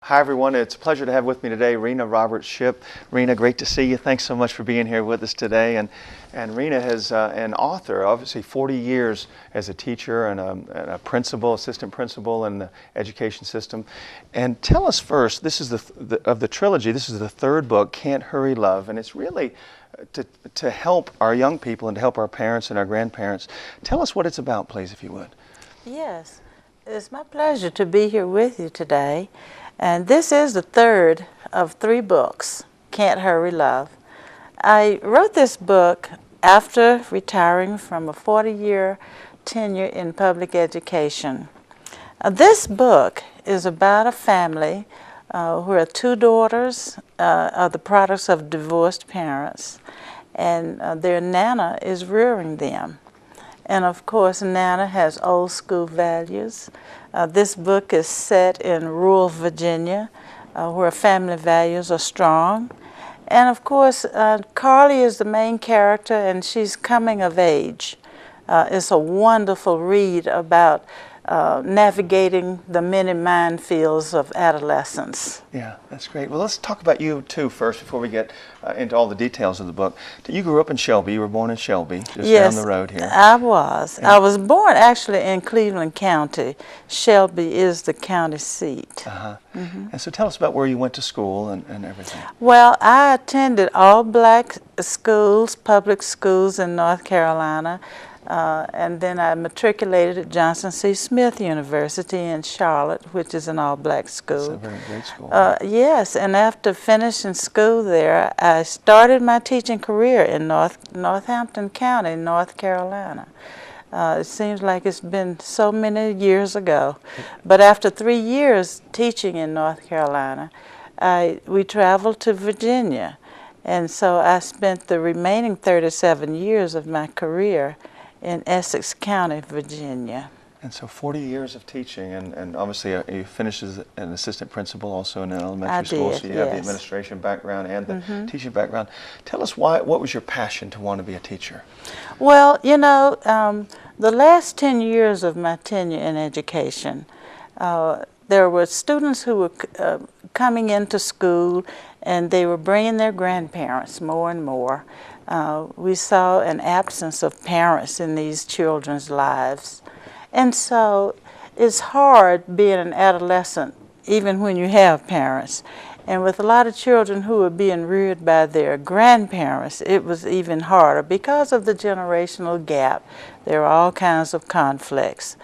Hi everyone, it's a pleasure to have with me today Rena Robert Shipp. Rena, great to see you. Thanks so much for being here with us today. And Rena is an author, obviously 40 years as a teacher and a principal, assistant principal in the education system. And tell us first, this is of the trilogy, this is the third book, Can't Hurry Love, and it's really to help our young people and to help our parents and our grandparents. Tell us what it's about, please, if you would. Yes, it's my pleasure to be here with you today. And this is the third of 3 books, Can't Hurry Love. I wrote this book after retiring from a 40-year tenure in public education. This book is about a family who are 2 daughters are the products of divorced parents, and their Nana is rearing them. And of course, Nana has old school values. This book is set in rural Virginia, where family values are strong. And of course, Carly is the main character, and she's coming of age. It's a wonderful read about navigating the many minefields of adolescence. Yeah, that's great. Well, let's talk about you too first before we get into all the details of the book. You grew up in Shelby. You were born in Shelby, just yes, down the road here. I was. I was born actually in Cleveland County. Shelby is the county seat. And so tell us about where you went to school and everything. Well, I attended all black schools, public schools in North Carolina. And then I matriculated at Johnson C. Smith University in Charlotte, which is an all-black school. That's a very great school. Yes, and after finishing school there, I started my teaching career in Northampton County, North Carolina. It seems like it's been so many years ago. But after 3 years teaching in North Carolina, we traveled to Virginia. And so I spent the remaining 37 years of my career in Essex County, Virginia. And so 40 years of teaching, and obviously you finished as an assistant principal also in an elementary school, so you have the administration background and the teaching background. Tell us what was your passion to want to be a teacher? Well, you know, the last 10 years of my tenure in education, there were students who were coming into school and they were bringing their grandparents more and more. We saw an absence of parents in these children's lives. And so it's hard being an adolescent, even when you have parents. And with a lot of children who are being reared by their grandparents, it was even harder. Because of the generational gap, there are all kinds of conflicts.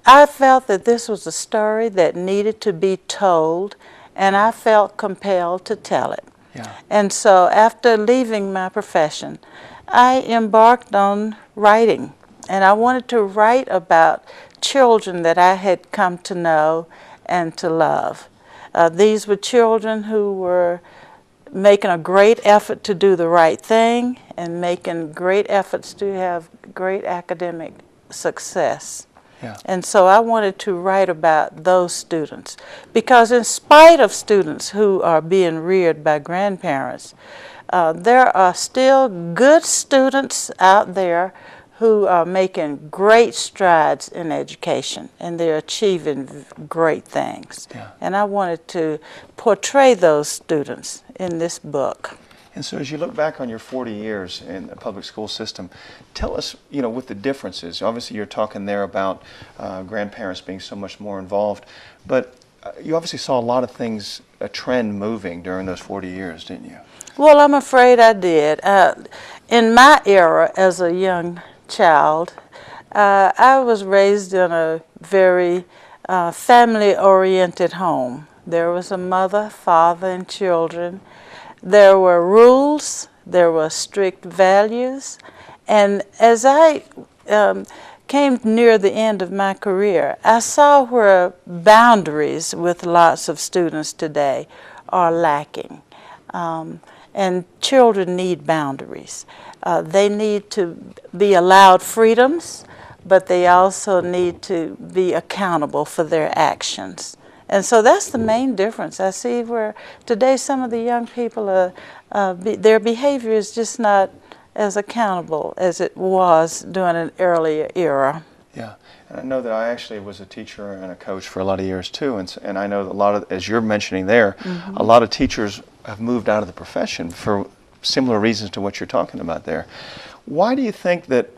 I felt that this was a story that needed to be told, and I felt compelled to tell it. Yeah. And so after leaving my profession, I embarked on writing. And I wanted to write about children that I had come to know and to love. These were children who were making a great effort to do the right thing and making great efforts to have great academic success. Yeah. And so I wanted to write about those students, because in spite of students who are being reared by grandparents, there are still good students out there who are making great strides in education, and they're achieving great things. Yeah. And I wanted to portray those students in this book. And so as you look back on your 40 years in the public school system, tell us, you know, with the differences. Obviously you're talking there about grandparents being so much more involved, but you obviously saw a lot of things, a trend moving during those 40 years, didn't you? Well, I'm afraid I did. In my era as a young child, I was raised in a very family-oriented home. There was a mother, father, and children. There were rules, there were strict values, and as I came near the end of my career, I saw where boundaries with lots of students today are lacking. And children need boundaries. They need to be allowed freedoms, but they also need to be accountable for their actions. And so that's the main difference. I see where today some of the young people, their behavior is just not as accountable as it was during an earlier era. Yeah, and I know that I actually was a teacher and a coach for a lot of years too, and I know that a lot of, as you're mentioning there, a lot of teachers have moved out of the profession for similar reasons to what you're talking about there. Why do you think that,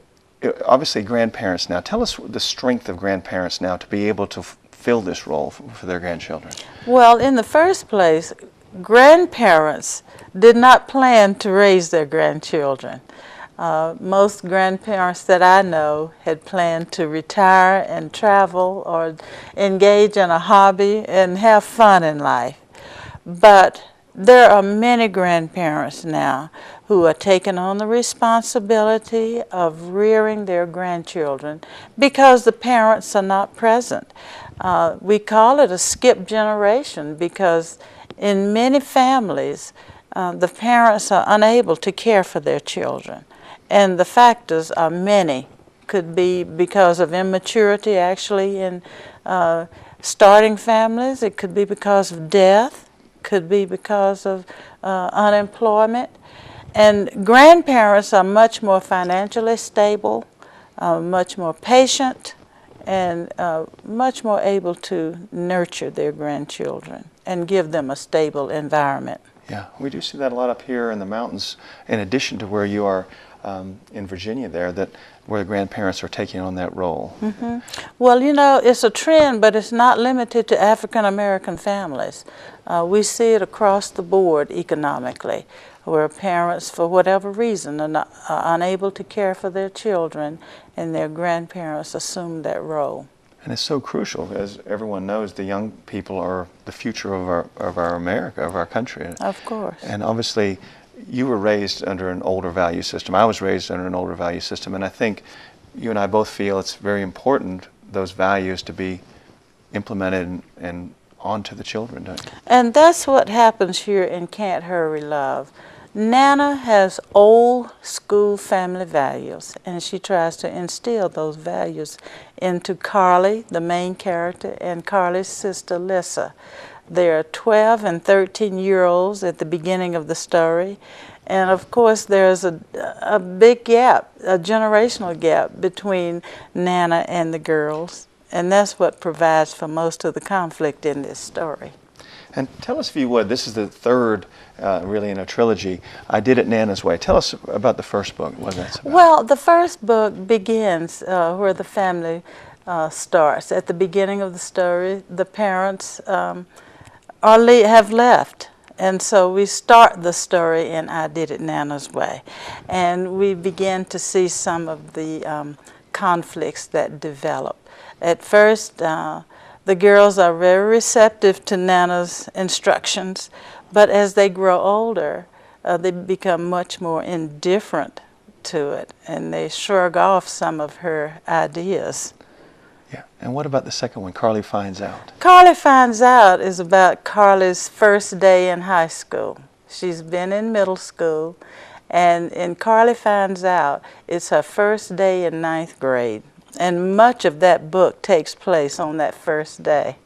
obviously grandparents now, tell us the strength of grandparents now to be able to fill this role for their grandchildren? Well, in the first place, grandparents did not plan to raise their grandchildren. Most grandparents that I know had planned to retire and travel or engage in a hobby and have fun in life. But there are many grandparents now who are taking on the responsibility of rearing their grandchildren because the parents are not present. We call it a skip generation because in many families, the parents are unable to care for their children. And the factors are many. Could be because of immaturity actually in starting families. It could be because of death. Could be because of unemployment. And grandparents are much more financially stable, much more patient, and much more able to nurture their grandchildren and give them a stable environment. Yeah, we do see that a lot up here in the mountains, in addition to where you are in Virginia there, that where the grandparents are taking on that role. Well, you know, it's a trend, but it's not limited to African American families. We see it across the board economically, where parents, for whatever reason, are unable to care for their children, and their grandparents assume that role. And it's so crucial, as everyone knows, the young people are the future of our America, of our country. Of course. And obviously, you were raised under an older value system. I was raised under an older value system, and I think you and I both feel it's very important, those values, to be implemented and onto the children, don't you? And that's what happens here in Can't Hurry Love. Nana has old school family values, and she tries to instill those values into Carly, the main character, and Carly's sister, Lissa. There are 12 and 13-year-olds at the beginning of the story, and of course there's a big gap, a generational gap between Nana and the girls, and that's what provides for most of the conflict in this story. And tell us, if you would, this is the third, really, in a trilogy, I Did It Nana's Way. Tell us about the first book, what that's about. Well, the first book begins where the family starts. At the beginning of the story, the parents have left. And so we start the story in I Did It Nana's Way. And we begin to see some of the conflicts that develop. At first, the girls are very receptive to Nana's instructions, but as they grow older, they become much more indifferent to it, and they shrug off some of her ideas. Yeah, and what about the second one, Carly Finds Out? Carly Finds Out is about Carly's first day in high school. She's been in middle school, and in Carly Finds Out, it's her first day in 9th grade. And much of that book takes place on that first day.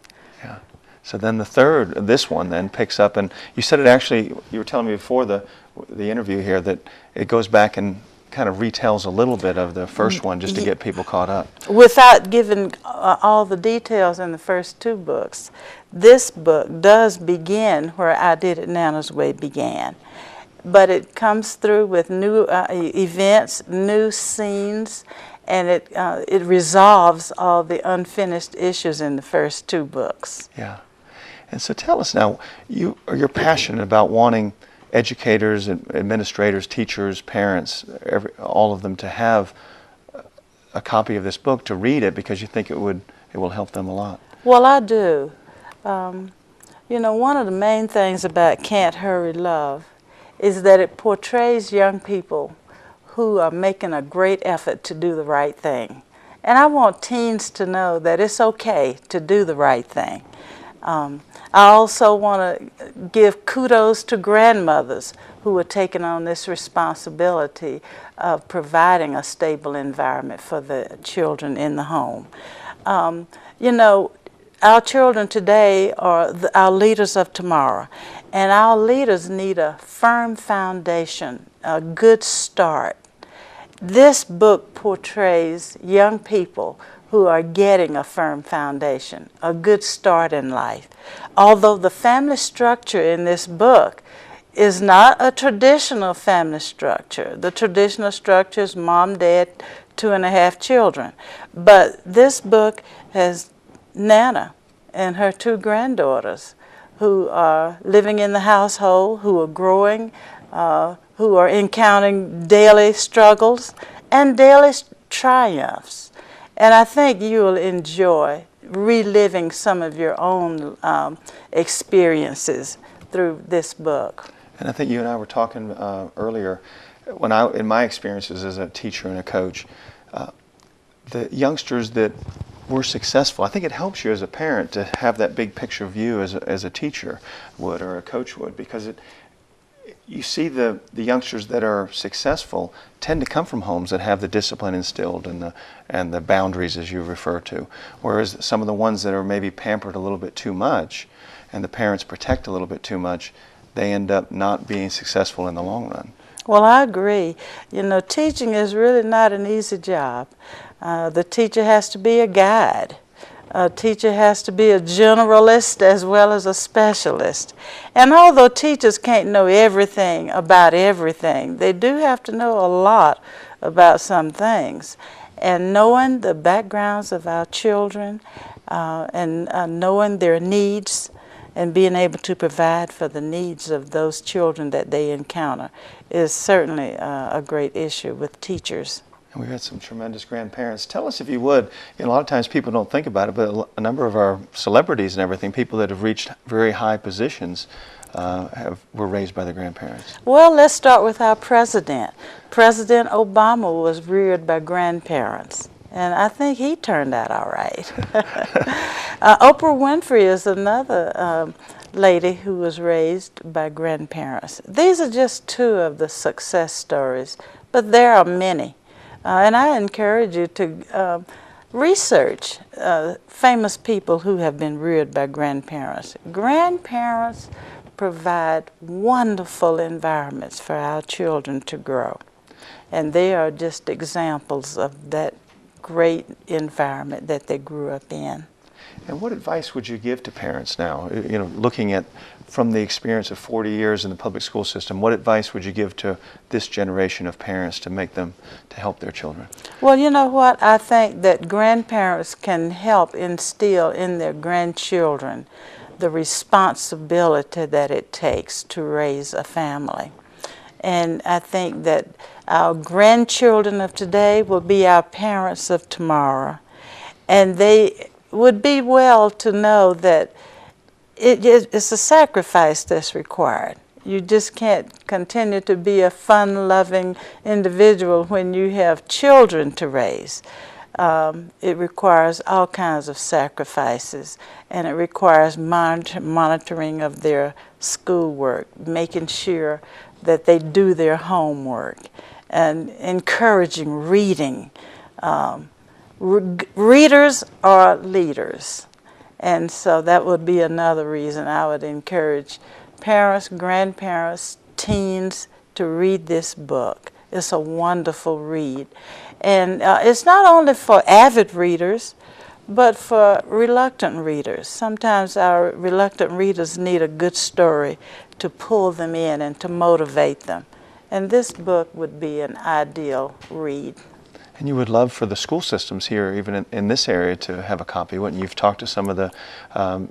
Yeah. So then the third, this one then picks up, and you said it actually, you were telling me before the interview here that it goes back and kind of retells a little bit of the first one just to get people caught up. Without giving all the details in the first two books, this book does begin where I Did It Nana's Way began. But it comes through with new events, new scenes, and it resolves all the unfinished issues in the first two books. Yeah. And so tell us now, you're passionate about wanting educators, administrators, teachers, parents, all of them to have a copy of this book to read it because you think it will help them a lot. Well, I do. You know, one of the main things about Can't Hurry Love is that it portrays young people who are making a great effort to do the right thing. And I want teens to know that it's okay to do the right thing. I also want to give kudos to grandmothers who are taking on this responsibility of providing a stable environment for the children in the home. You know, our children today are our leaders of tomorrow, and our leaders need a firm foundation, a good start. this book portrays young people who are getting a firm foundation, a good start in life. Although the family structure in this book is not a traditional family structure. The traditional structure is mom, dad, 2.5 children. But this book has Nana and her 2 granddaughters who are living in the household, who are growing, who are encountering daily struggles and daily triumphs. And I think you will enjoy reliving some of your own experiences through this book. And I think you and I were talking earlier, in my experiences as a teacher and a coach, the youngsters that were successful, I think it helps you as a parent to have that big picture view as a teacher would or a coach would, because you see the youngsters that are successful tend to come from homes that have the discipline instilled and the boundaries, as you refer to, whereas some of the ones that are maybe pampered a little bit too much and the parents protect a little bit too much, they end up not being successful in the long run. Well, I agree. You know, teaching is really not an easy job. The teacher has to be a guide. A teacher has to be a generalist as well as a specialist. And although teachers can't know everything about everything, they do have to know a lot about some things. And knowing the backgrounds of our children and knowing their needs and being able to provide for the needs of those children that they encounter is certainly a great issue with teachers. And we've had some tremendous grandparents. Tell us, if you would, a lot of times people don't think about it, but a number of our celebrities and everything, people that have reached very high positions, were raised by their grandparents. Well, let's start with our president. President Obama was reared by grandparents, and I think he turned out all right. Oprah Winfrey is another lady who was raised by grandparents. These are just 2 of the success stories, but there are many. And I encourage you to research famous people who have been reared by grandparents. Grandparents provide wonderful environments for our children to grow. And they are just examples of that great environment that they grew up in. And what advice would you give to parents now? You know, looking at from the experience of 40 years in the public school system, what advice would you give to this generation of parents to help their children? Well, you know what? I think that grandparents can help instill in their grandchildren the responsibility that it takes to raise a family. And I think that our grandchildren of today will be our parents of tomorrow. And they would be well to know that it's a sacrifice that's required. You just can't continue to be a fun-loving individual when you have children to raise. It requires all kinds of sacrifices, and it requires monitoring of their schoolwork, making sure that they do their homework, and encouraging reading. Readers are leaders. And so that would be another reason I would encourage parents, grandparents, teens to read this book. It's a wonderful read. And it's not only for avid readers, but for reluctant readers. Sometimes our reluctant readers need a good story to pull them in and to motivate them. And this book would be an ideal read. And you would love for the school systems here, even in this area, to have a copy, wouldn't you? You've talked to some of the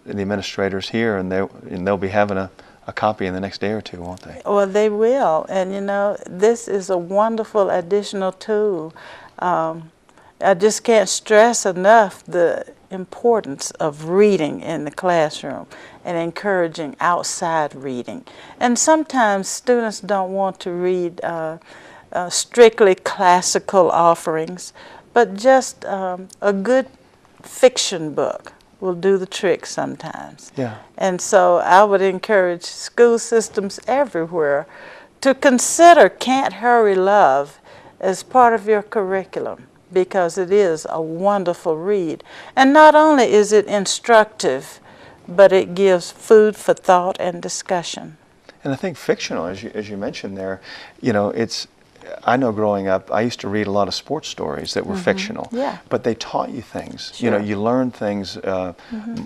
administrators here, and they'll be having a copy in the next day or 2, won't they? Well, they will. And, you know, this is a wonderful additional tool. I just can't stress enough the importance of reading in the classroom and encouraging outside reading. And sometimes students don't want to read strictly classical offerings, but just a good fiction book will do the trick sometimes. Yeah. And so I would encourage school systems everywhere to consider Can't Hurry Love as part of your curriculum, because it is a wonderful read. And not only is it instructive, but it gives food for thought and discussion. And I think fictional, as you mentioned there, you know, I know growing up, I used to read a lot of sports stories that were fictional, Yeah. but they taught you things. Sure. You know, you learn things,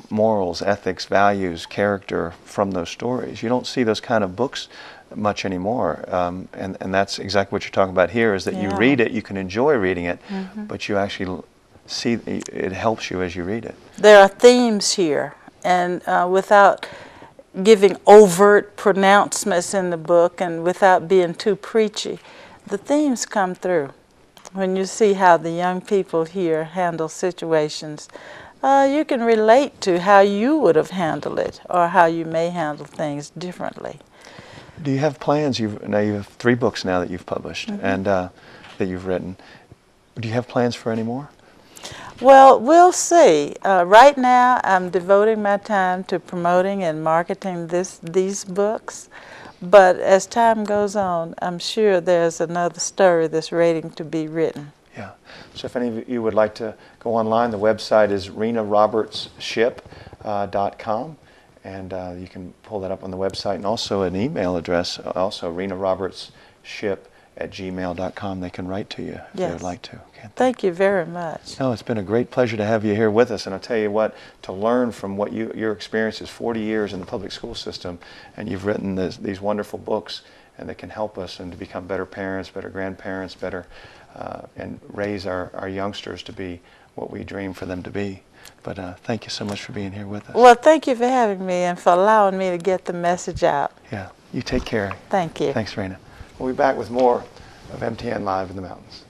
morals, ethics, values, character from those stories. You don't see those kind of books much anymore, and that's exactly what you're talking about here, is that you Yeah. read it, you can enjoy reading it, but you actually see it helps you as you read it. There are themes here, and without giving overt pronouncements in the book and without being too preachy, the themes come through. When you see how the young people here handle situations, you can relate to how you would have handled it or how you may handle things differently. Do you have plans? Now you have 3 books now that you've published and that you've written. Do you have plans for any more? Well, we'll see. Right now, I'm devoting my time to promoting and marketing these books. But as time goes on, I'm sure there's another story that's waiting to be written. Yeah. So if any of you would like to go online, the website is renarobertsshipp.com. And you can pull that up on the website, and also an email address, also renarobertsshipp@gmail.com. They can write to you if they would like to. Thank you very much. No, it's been a great pleasure to have you here with us. And I'll tell you what, to learn from what your experience is 40 years in the public school system, and you've written these wonderful books, and that can help us and to become better parents, better grandparents, better, and raise our youngsters to be what we dream for them to be. But thank you so much for being here with us. Well, thank you for having me and for allowing me to get the message out. Yeah, you take care. Thank you. Thanks, Rena. We'll be back with more of MTN Live in the Mountains.